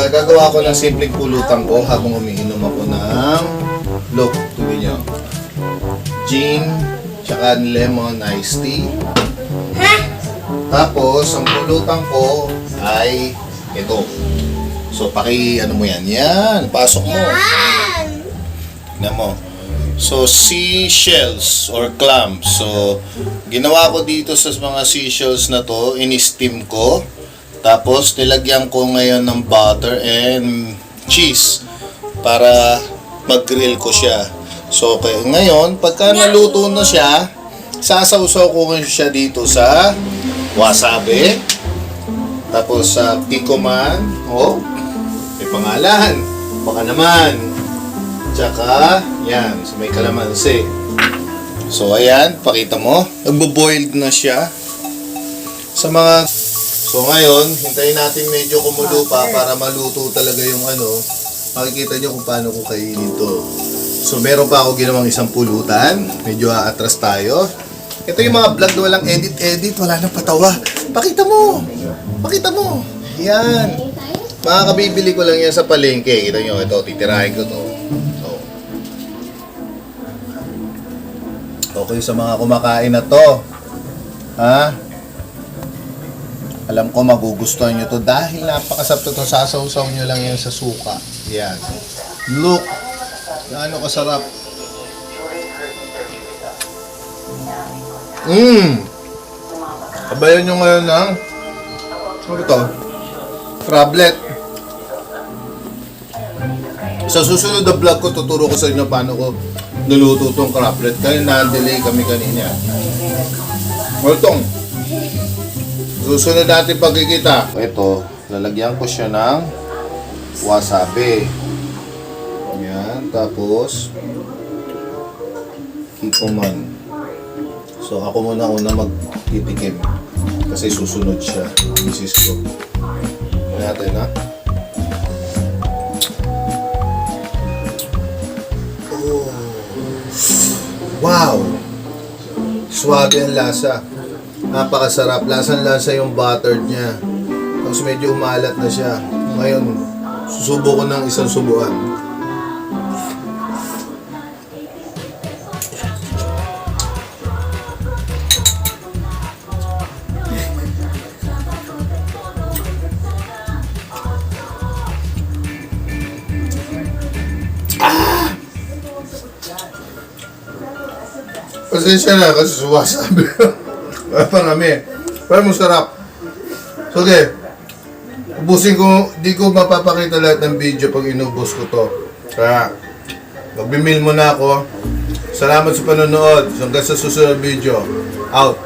Gagawa ko ng simpleng pulutan ko habang umiinom ako ng look, tuloy nyo. Gin, tsaka lemon iced tea. Tapos, ang pulutan ko ay ito. So, ano mo yan? Yan, pasok mo. Tignan mo. So, seashells or clams. So, ginawa ko dito sa mga seashells na to, in-steam ko. Tapos, nilagyan ko ngayon ng butter and cheese para mag-grill ko siya. So, okay, ngayon, pagka naluto na siya, sasawsaw ko siya dito sa wasabi. Tapos, sa kikoman. Oh, may pangalan. Baka naman. Tsaka, yan, so may kalamansi. So, ayan, pakita mo. Nagbo-boiled na siya. So, ngayon, hintayin natin medyo kumulo pa para maluto talaga yung makikita nyo kung paano ko kainin to. So, meron pa ako ginawang isang pulutan. Medyo aatras tayo. Ito yung mga vlog na walang edit-edit, wala nang patawa. Pakita mo! Pakita mo! Yan. Makakabibili ko lang yan sa palengke. Kita nyo, ito, titirahin ko to. Okay sa mga kumakain na to. Ha? Alam ko magugustuhan nyo to dahil napakasarap to. Sasawsaw nyo lang yan sa suka. Yan. Look. Gaano kasarap. Kabayan nyo ngayon ng ano ito? Crablet. Sa susunod na vlog ko, tuturo ko sa inyo paano ko niluto itong crablet. Kaya na-delay kami kanina. Maltong. Susunod natin pagkikita. Ito, lalagyan ko siya ng wasabi. Yan, tapos kikoman. So ako muna magtitikim kasi susunod siya. Misis ko. Natin ha. Oh. Wow! Swabe ang lasa. Napakasarap. Lasang-lasa yung butter niya. Tapos medyo umalat na siya. Ngayon, susubo ko ng isang subuan. Pasensya na kasi suwasabi. Parami. Pero masarap. So, okay. Ubusin ko, di ko mapapakita lahat ng video pag inubos ko to. Kaya, magbimil muna ako. Salamat sa panonood. Hanggang sa susunod video. Out.